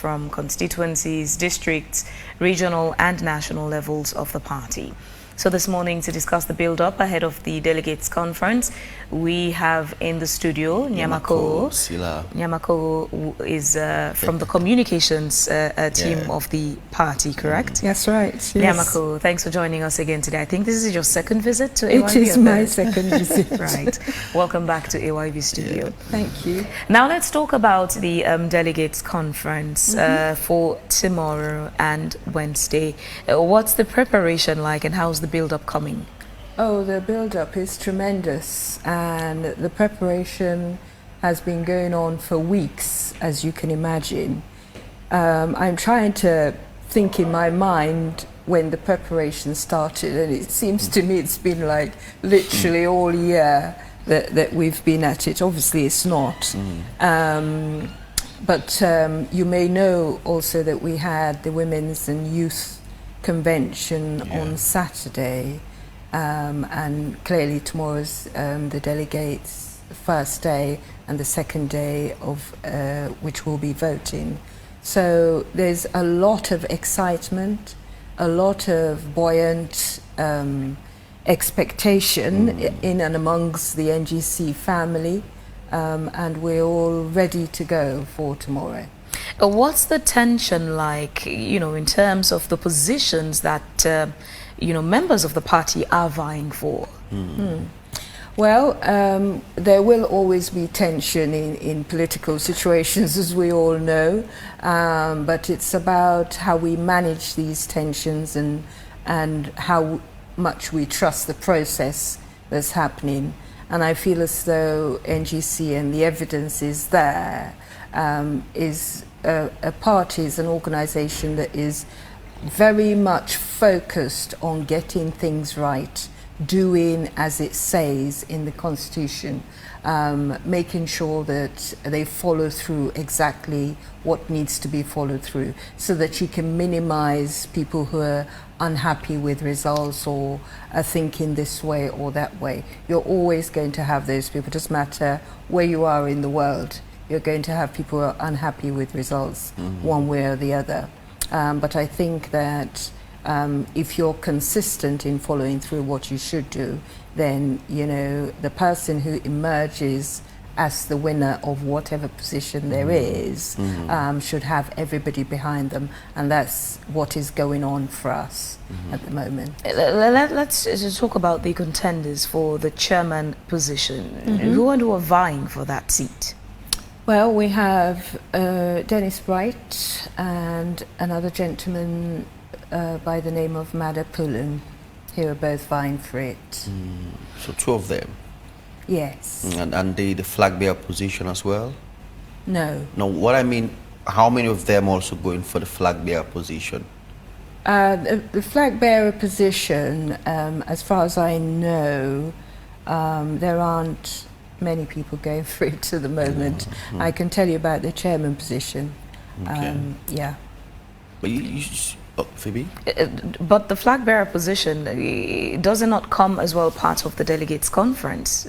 from constituencies, districts, regional and national levels of the party. So this morning, to discuss the build-up ahead of the delegates conference, we have in the studio Nyamako Sila. Nyamako is from the communications team of the party, correct? That's right. Yes. Nyamako, thanks for joining us again today. I think this is your second visit to AYV. It is my second visit. Right. Welcome back to AYV studio. Thank you. Now let's talk about the delegates conference for tomorrow and Wednesday. What's the preparation like, and how's the build-up coming? Oh, the build-up is tremendous, and the preparation has been going on for weeks, as you can imagine. I'm trying to think in my mind when the preparation started, and it seems to me it's been like literally all year that we've been at it. Obviously it's not. But you may know also that we had the Women's and Youth Convention on Saturday, and clearly tomorrow's the delegates' first day and the second day of which will be voting. So there's a lot of excitement, a lot of buoyant expectation in and amongst the NGC family, and we're all ready to go for tomorrow. What's the tension like, in terms of the positions that, members of the party are vying for? Well, there will always be tension in political situations, as we all know, but it's about how we manage these tensions and how much we trust the process that's happening. And I feel as though NGC, and the evidence is there, is a party, is an organisation that is very much focused on getting things right, doing as it says in the Constitution, making sure that they follow through exactly what needs to be followed through, so that you can minimize people who are unhappy with results or are thinking this way or that way. You're always going to have those people. It doesn't matter where you are in the world, you're going to have people who are unhappy with results one way or the other. But I think that if you're consistent in following through what you should do, then the person who emerges as the winner of whatever position there is should have everybody behind them, and that's what is going on for us at the moment. Let's talk about the contenders for the chairman position. Who are vying for that seat? Well, we have Dennis Bright and another gentleman by the name of Mada Pullen, who are both vying for it. So two of them? Yes. And the flag bearer position as well? No. No, what I mean, how many of them also going for the flag bearer position? The flag bearer position, as far as I know, there aren't many people going for it at the moment. I can tell you about the chairman position. Yeah. But Phoebe? But the flag bearer position, does it not come as well part of the delegates conference?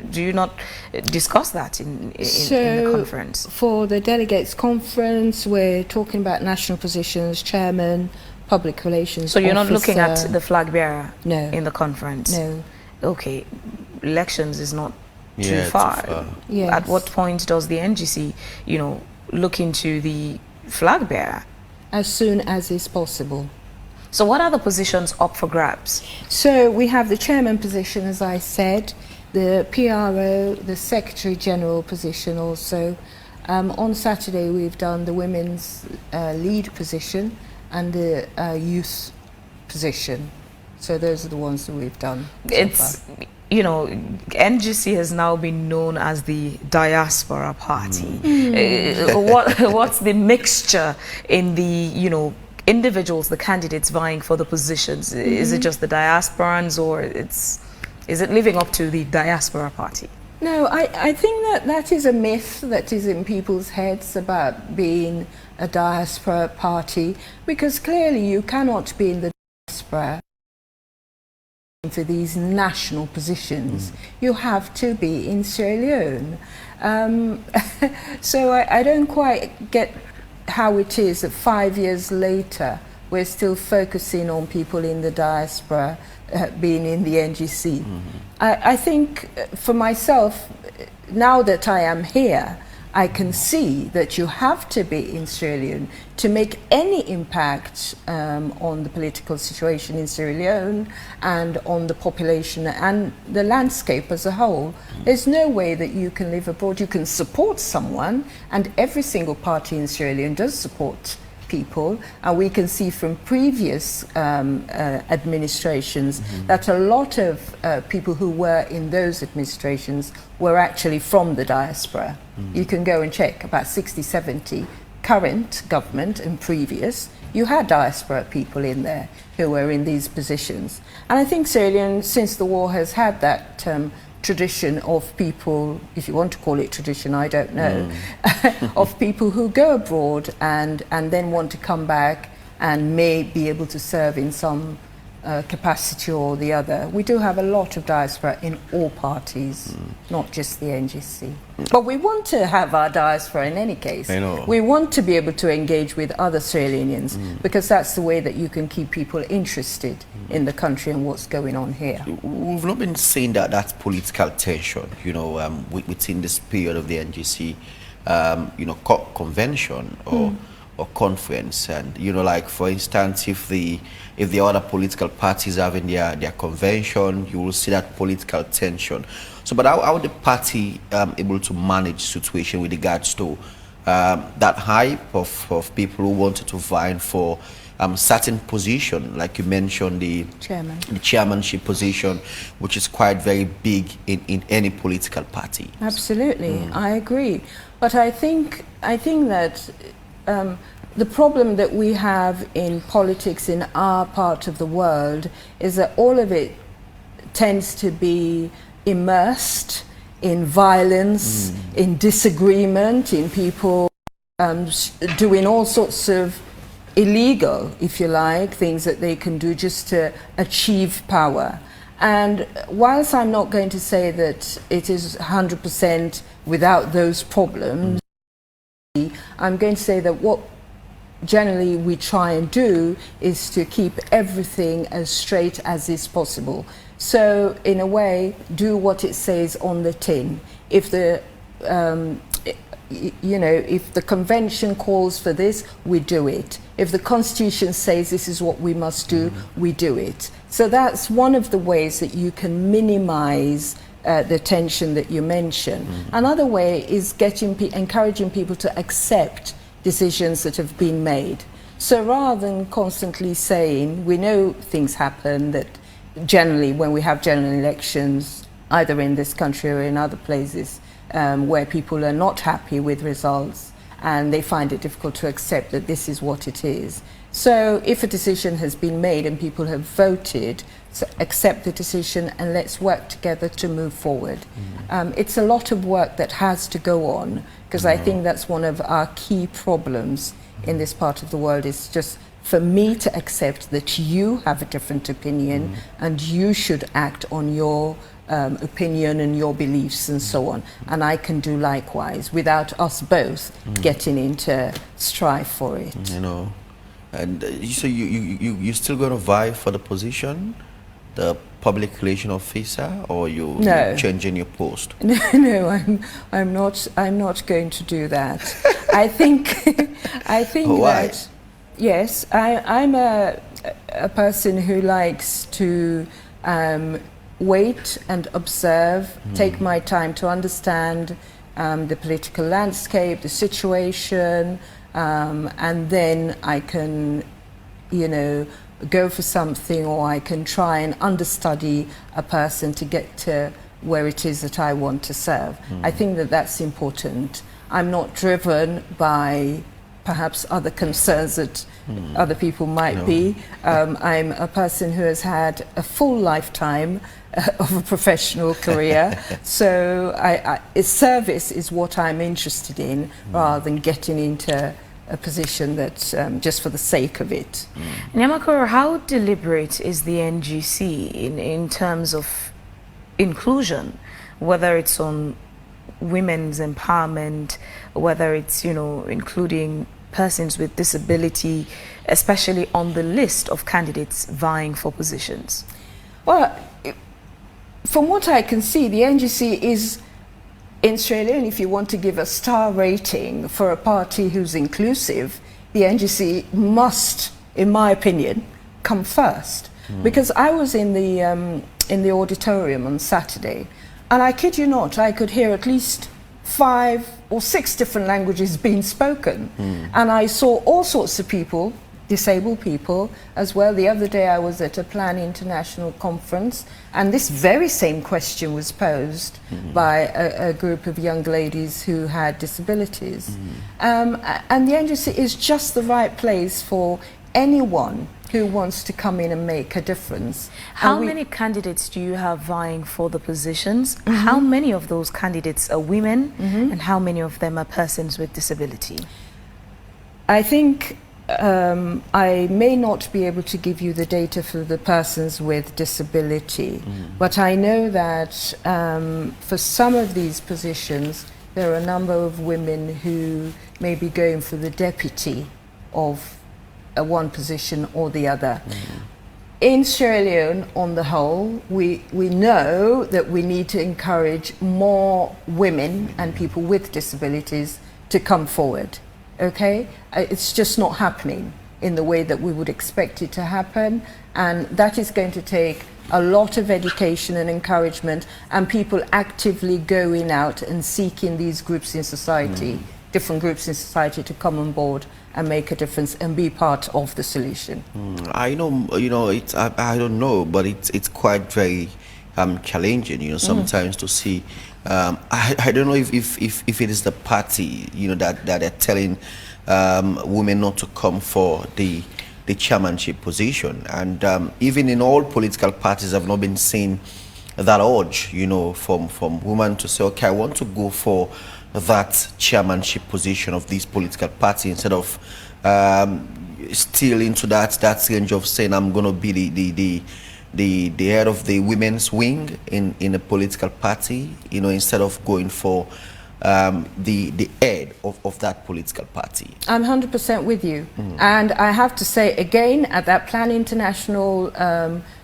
Do you not discuss that in the conference? For the delegates conference, we're talking about national positions, chairman, public relations So you're officer. not looking at the flag bearer in the conference? No. Okay. Elections is not too far. Yes. At what point does the NGC, look into the flag bearer? As soon as is possible. So what are the positions up for grabs? So we have the chairman position, as I said, the PRO, the Secretary General position also. On Saturday we've done the women's lead position and the youth position. So those are the ones that we've done so far. NGC has now been known as the diaspora party. What's the mixture in the, individuals, the candidates vying for the positions? Is it just the diasporans, or is it living up to the diaspora party? No, I think that is a myth that is in people's heads about being a diaspora party, because clearly you cannot be in the diaspora for these national positions. You have to be in Sierra Leone. So I don't quite get how it is that 5 years later we're still focusing on people in the diaspora being in the NGC. I think for myself, now that I am here, I can see that you have to be in Sierra Leone to make any impact on the political situation in Sierra Leone and on the population and the landscape as a whole. There's no way that you can live abroad. You can support someone, and every single party in Sierra Leone does support people, and we can see from previous administrations that a lot of people who were in those administrations were actually from the diaspora. You can go and check about 60, 70 current government and previous, you had diaspora people in there who were in these positions. And I think Sierra Leone, since the war, has had that tradition of people, if you want to call it tradition, I don't know, of people who go abroad and then want to come back and may be able to serve in some capacity or the other. We do have a lot of diaspora in all parties, not just the NGC. But we want to have our diaspora in any case. I know. We want to be able to engage with other Sierra Leoneans because that's the way that you can keep people interested in the country and what's going on here. We've not been saying that that's political tension, you know, within this period of the NGC, you know, convention or conference, and you know, like for instance, if the other political parties having their convention, you will see that political tension. So, but how the party able to manage situation with regards to that hype of people who wanted to vie for certain position, like you mentioned, the chairmanship position, which is quite very big in any political party. Absolutely, I agree. But I think that the problem that we have in politics in our part of the world is that all of it tends to be immersed in violence, in disagreement, in people doing all sorts of illegal, if you like, things that they can do just to achieve power. And whilst I'm not going to say that it is 100% without those problems, I'm going to say that what generally we try and do is to keep everything as straight as is possible. So in a way, do what it says on the tin. If the you know, if the convention calls for this, we do it. If the constitution says this is what we must do, we do it. So that's one of the ways that you can minimize the tension that you mentioned. Another way is encouraging people to accept decisions that have been made. So rather than constantly saying, we know things happen, that generally when we have general elections, either in this country or in other places, where people are not happy with results and they find it difficult to accept that this is what it is. So if a decision has been made and people have voted, so accept the decision and let's work together to move forward. It's a lot of work that has to go on, because I think that's one of our key problems in this part of the world, is just for me to accept that you have a different opinion and you should act on your opinion and your beliefs and so on, and I can do likewise without us both getting into strife for it. You know, and so you still going to vie for the position, the public relation officer, or you changing your post? No, I'm not going to do that. I think Why? that yes, I'm a person who likes to wait and observe, take my time to understand the political landscape, the situation, and then I can, you know, go for something, or I can try and understudy a person to get to where it is that I want to serve. I think that that's important. I'm not driven by perhaps other concerns that other people might be. I'm a person who has had a full lifetime of a professional career, so service is what I'm interested in, rather than getting into a position that's just for the sake of it. Nyamakoro, how deliberate is the NGC in terms of inclusion, whether it's on women's empowerment, whether it's, you know, including persons with disability, especially on the list of candidates vying for positions? Well, from what I can see, the NGC is in Sierra Leone. If you want to give a star rating for a party who's inclusive, the NGC must, in my opinion, come first. Because I was in the auditorium on Saturday, and I kid you not, I could hear at least 5 or 6 different languages being spoken. And I saw all sorts of people, disabled people as well. The other day I was at a Plan International conference, and this very same question was posed by a group of young ladies who had disabilities. And the NGC is just the right place for anyone who wants to come in and make a difference. How many candidates do you have vying for the positions? How many of those candidates are women, and how many of them are persons with disability? I think I may not be able to give you the data for the persons with disability, but I know that for some of these positions there are a number of women who may be going for the deputy of one position or the other. In Sierra Leone, on the whole, we know that we need to encourage more women and people with disabilities to come forward. Okay? It's just not happening in the way that we would expect it to happen, and that is going to take a lot of education and encouragement, and people actively going out and seeking these groups in society, different groups in society, to come on board and make a difference and be part of the solution. I know, it's, I don't know, but it's quite very challenging, sometimes to see. I don't know if it is the party, that they're telling women not to come for the chairmanship position, and even in all political parties, I've not been seeing that urge, from women to say, okay, I want to go for that chairmanship position of this political party, instead of still into that range of saying I'm going to be the head of the women's wing in a political party, instead of going for the head of that political party. I'm 100% with you. And I have to say again, at that Plan International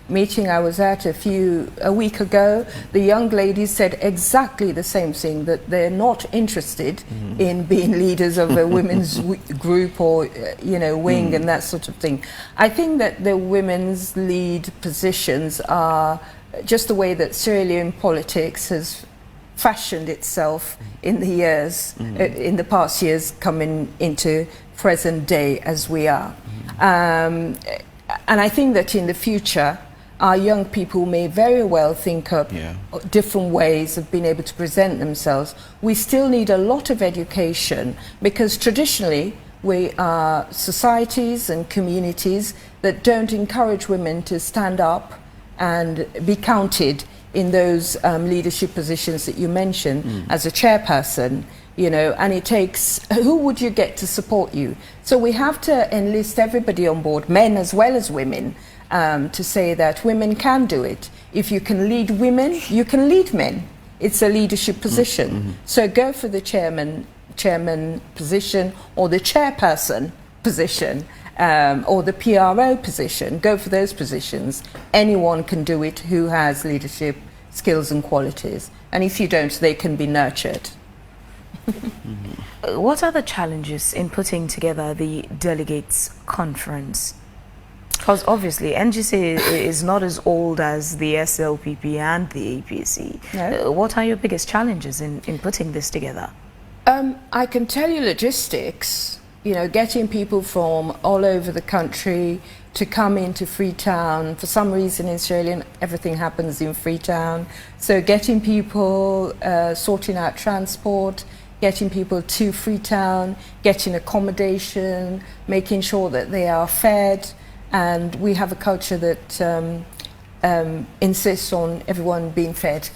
meeting I was at a week ago, the young ladies said exactly the same thing, that they're not interested in being leaders of a women's group or wing and that sort of thing. I think that the women's lead positions are just the way that Sierra Leone politics has fashioned itself in the years, in the past years, coming into present day as we are. And I think that in the future, our young people may very well think of different ways of being able to present themselves. We still need a lot of education, because traditionally we are societies and communities that don't encourage women to stand up and be counted in those leadership positions that you mentioned as a chairperson, and it takes, who would you get to support you? So we have to enlist everybody on board, men as well as women, to say that women can do it. If you can lead women, you can lead men. It's a leadership position. So go for the chairman position, or the chairperson position, or the PRO position. Go for those positions. Anyone can do it who has leadership skills and qualities. And if you don't, they can be nurtured. What are the challenges in putting together the delegates conference? Because obviously NGC is not as old as the SLPP and the APC. No. What are your biggest challenges in putting this together? I can tell you logistics, getting people from all over the country to come into Freetown. For some reason in Sierra Leone, everything happens in Freetown. So getting people, sorting out transport, getting people to Freetown, getting accommodation, making sure that they are fed. And we have a culture that insists on everyone being fed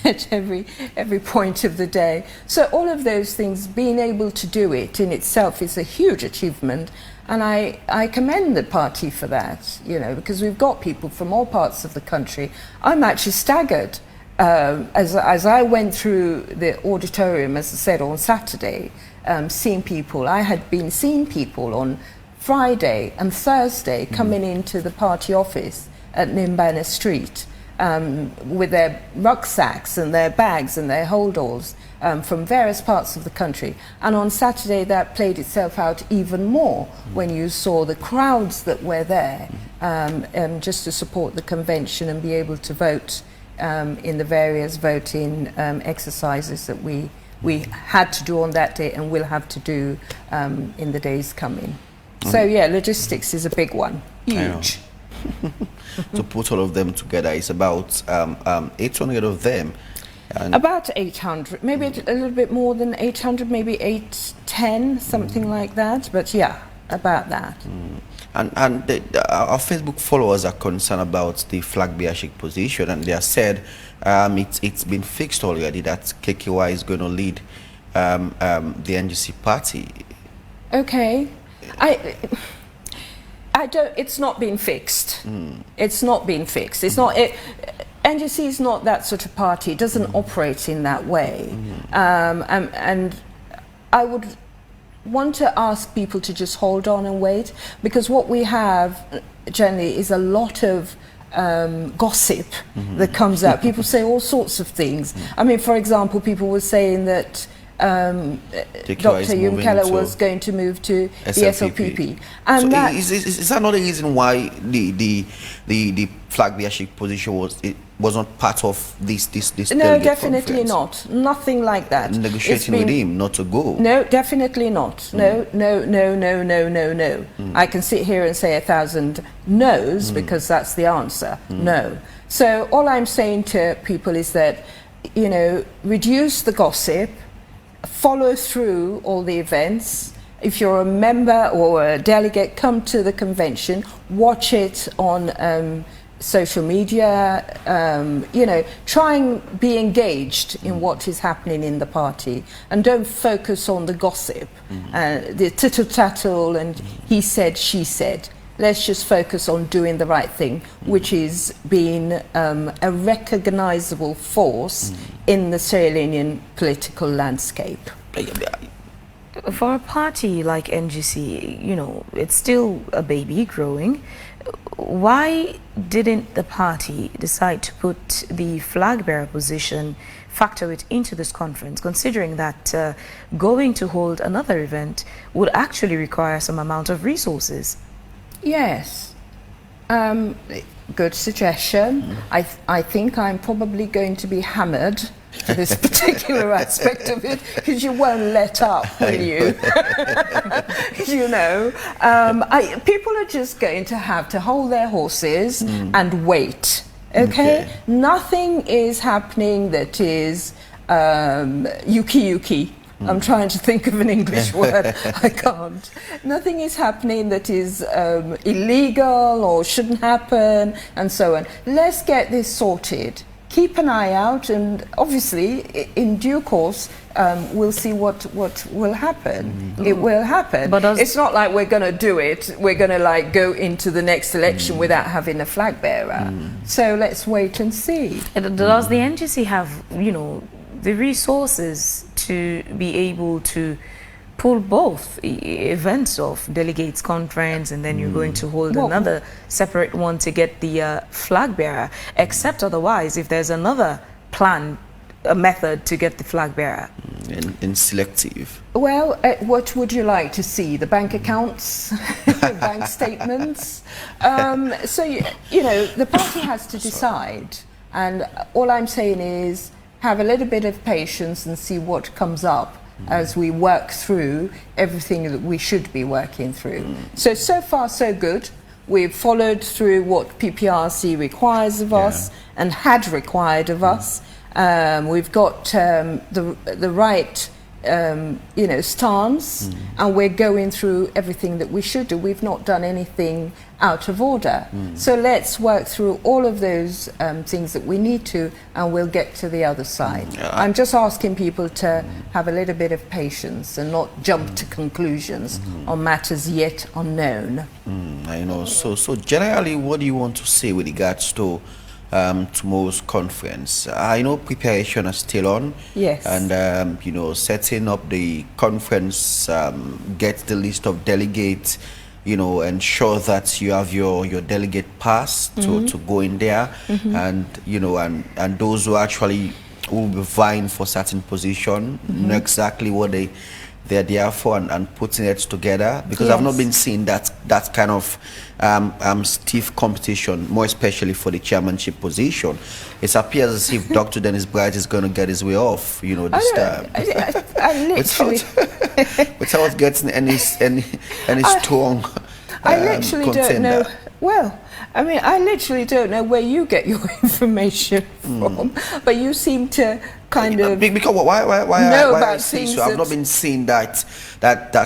at every point of the day. So all of those things, being able to do it in itself is a huge achievement. And I commend the party for that, because we've got people from all parts of the country. I'm actually staggered as I went through the auditorium, as I said, on Saturday, seen people. I had been seeing people on Friday and Thursday coming into the party office at Nimbana Street with their rucksacks and their bags and their holdalls from various parts of the country. And on Saturday that played itself out even more when you saw the crowds that were there just to support the convention and be able to vote in the various voting exercises that we had to do on that day and will have to do in the days coming. So yeah, logistics is a big one, huge. To put all of them together, it's about 800 of them. And about 800, maybe a little bit more than 800, maybe 810, something like that. But yeah, about that. And our Facebook followers are concerned about the flag bearership position, and they have said it's been fixed already that KKY is going to lead the NGC party. Okay. I don't. It's not been fixed. It's not been fixed. It's not. NGC is not that sort of party. It doesn't operate in that way. And I would want to ask people to just hold on and wait, because what we have generally is a lot of gossip that comes out. People say all sorts of things. I mean, for example, people were saying that Dr. Yumkela was going to move to the SLPP. And so that is that not the reason why the flag bearership position was not part of this No, definitely not. Nothing like that. Negotiating with him not to go. No, definitely not. No. I can sit here and say 1,000 no's because that's the answer. No. So all I'm saying to people is that, you know, reduce the gossip, follow through all the events. If you're a member or a delegate, come to the convention, watch it on social media, you know, try and be engaged in what is happening in the party, and don't focus on the gossip, the tittle-tattle and he said, she said. Let's just focus on doing the right thing, which is being a recognizable force in the Sierra Leonean political landscape. For a party like NGC, you know, it's still a baby growing. Why didn't the party decide to put the flag bearer position, factor it into this conference, considering that going to hold another event would actually require some amount of resources? Yes, good suggestion. I think I'm probably going to be hammered for this particular aspect of it, because you won't let up, will you? You know, people are just going to have to hold their horses and wait. Okay? Nothing is happening that is yuki. I'm trying to think of an English word. I can't. Nothing is happening that is illegal or shouldn't happen, and so on. Let's get this sorted. Keep an eye out, and obviously, in due course, we'll see what will happen. It will happen. But it's not like we're going to do it. We're going to like go into the next election without having a flag bearer. So let's wait and see. Does the NGC have, you know, the resources to be able to pull both events of delegates conference, and then you're going to hold another separate one to get the flag bearer, except otherwise if there's another plan, a method to get the flag bearer? In selective. Well, what would you like to see? The bank accounts, bank statements? So, you know, the party has to decide, and all I'm saying is have a little bit of patience and see what comes up as we work through everything that we should be working through. So far so good. We've followed through what PPRC requires of us and had required of us. We've got the right you know, stance, and we're going through everything that we should do. We've not done anything out of order. So let's work through all of those things that we need to, and we'll get to the other side. I'm just asking people to have a little bit of patience and not jump to conclusions on matters yet unknown. I know. So generally, what do you want to say with regards to tomorrow's conference. I know preparation is still on. Yes. And, you know, setting up the conference, get the list of delegates, you know, ensure that you have your delegate pass to go in there. And, you know, and those who actually will be vying for certain position, know exactly what they're there for, and putting it together, because I've not been seeing that kind of stiff competition, more especially for the chairmanship position. It appears as if Dr. Dennis Bright is going to get his way off, you know, this time. I literally without getting any strong I literally contender. don't know. Well, I mean, I literally don't know where you get your information from, but you seem to kind of because why I say so. I've not been seeing that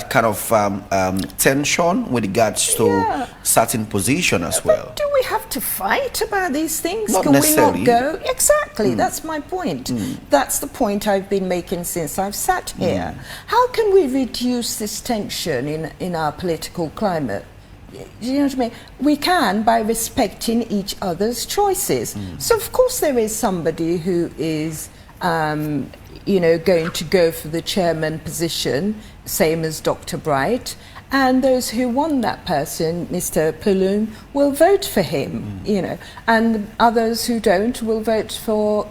kind of tension with regards to certain position as well. Do we have to fight about these things? Not Can necessarily. we not go? Exactly, that's my point. That's the point I've been making since I've sat here. How can we reduce this tension in our political climate? You know what I mean? We can by respecting each other's choices. So of course there is somebody who is you know, going to go for the chairman position, same as Dr. Bright, and those who want that person, Mr. Pulun, will vote for him, you know, and others who don't will vote for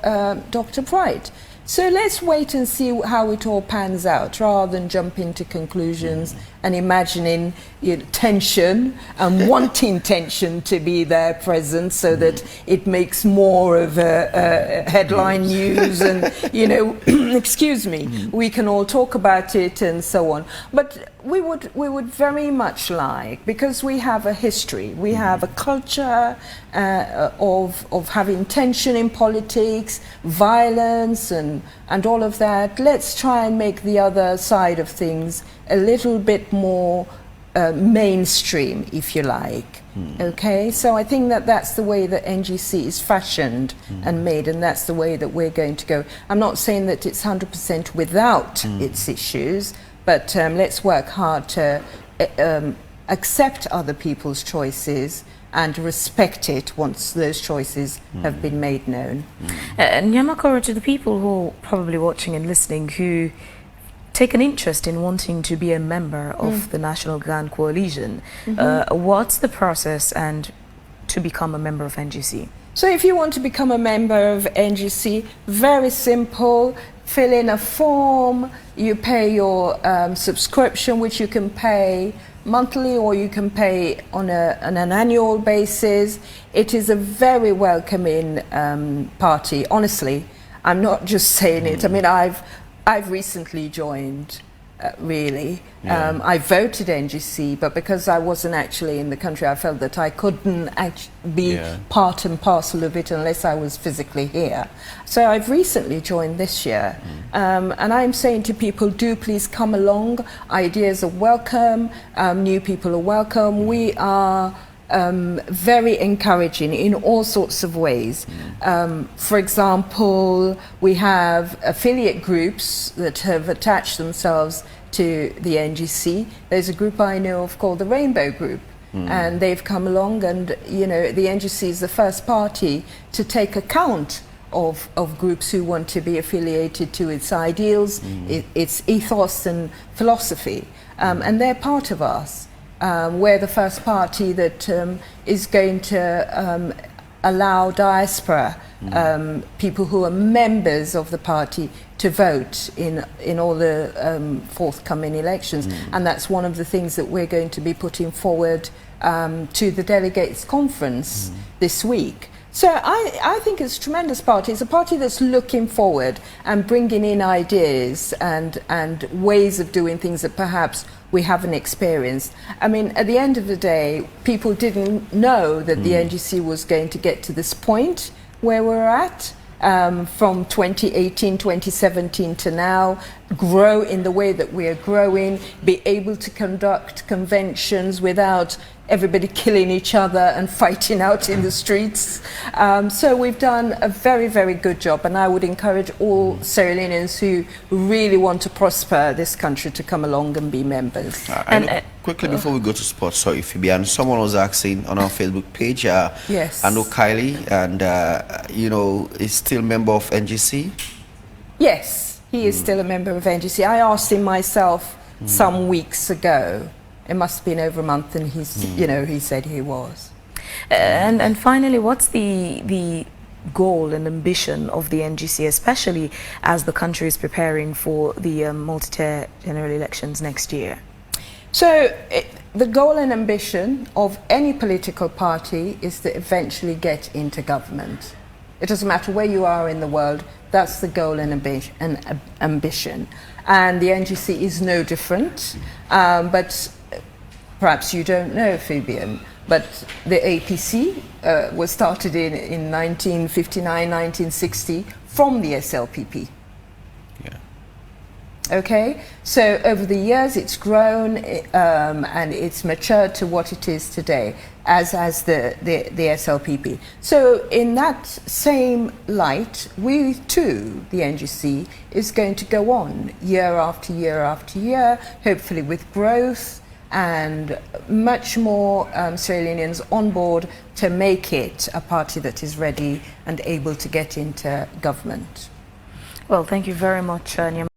Dr. Bright. So let's wait and see how it all pans out, rather than jump into conclusions and imagining, you know, tension and wanting tension to be there present, so that it makes more of a headline news, and, you know, excuse me, we can all talk about it and so on. But we would very much like, because we have a history, we have a culture of having tension in politics, violence, and all of that. Let's try and make the other side of things a little bit more mainstream, if you like. Okay, so I think that's the way that NGC is fashioned and made, and that's the way that we're going to go. I'm not saying that it's 100% without its issues, but let's work hard to accept other people's choices and respect it once those choices have been made known. And Nyamakoro, to the people who are probably watching and listening who take an interest in wanting to be a member of the National Grand Coalition, what's the process and to become a member of NGC? So if you want to become a member of NGC, very simple. Fill in a form, you pay your subscription, which you can pay monthly or you can pay on an annual basis. It is a very welcoming party, honestly. I'm not just saying it. I mean, I've recently joined, really. I voted NGC, but because I wasn't actually in the country, I felt that I couldn't be part and parcel of it unless I was physically here. So I've recently joined this year. And I'm saying to people, do please come along. Ideas are welcome. New people are welcome. We are very encouraging in all sorts of ways. For example, we have affiliate groups that have attached themselves to the NGC. There's a group I know of called the Rainbow Group, and they've come along, and, you know, the NGC is the first party to take account of groups who want to be affiliated to its ideals, its ethos and philosophy, and they're part of us. We're the first party that is going to allow diaspora people who are members of the party to vote in all the forthcoming elections, and that's one of the things that we're going to be putting forward to the delegates conference this week. So I think it's a tremendous party. It's a party that's looking forward and bringing in ideas and ways of doing things that perhaps we haven't experienced. I mean, at the end of the day, people didn't know that the NGC was going to get to this point where we're at. From 2018, 2017 to now, grow in the way that we are growing, be able to conduct conventions without everybody killing each other and fighting out in the streets. So we've done a very, very good job, and I would encourage all Sierra Leoneans who really want to prosper this country to come along and be members. Quickly before we go to sports, sorry, Phoebe, and someone was asking on our Facebook page, yes. I know Kylie, and you know, is still member of NGC. Yes, he is still a member of NGC. I asked him myself some weeks ago. It must have been over a month, and he's, you know, he said he was. And finally, what's the goal and ambition of the NGC, especially as the country is preparing for the multi-tier general elections next year? So the goal and ambition of any political party is to eventually get into government. It doesn't matter where you are in the world, that's the goal and ambition. And the NGC is no different, but perhaps you don't know, Fabian, but the APC was started in 1959, 1960 from the SLPP. Yeah. Okay, so over the years it's grown and it's matured to what it is today, as the SLPP. So in that same light, we too, the NGC, is going to go on year after year after year, hopefully with growth and much more Sierra Leoneans on board to make it a party that is ready and able to get into government. Well, thank you very much, Nyama.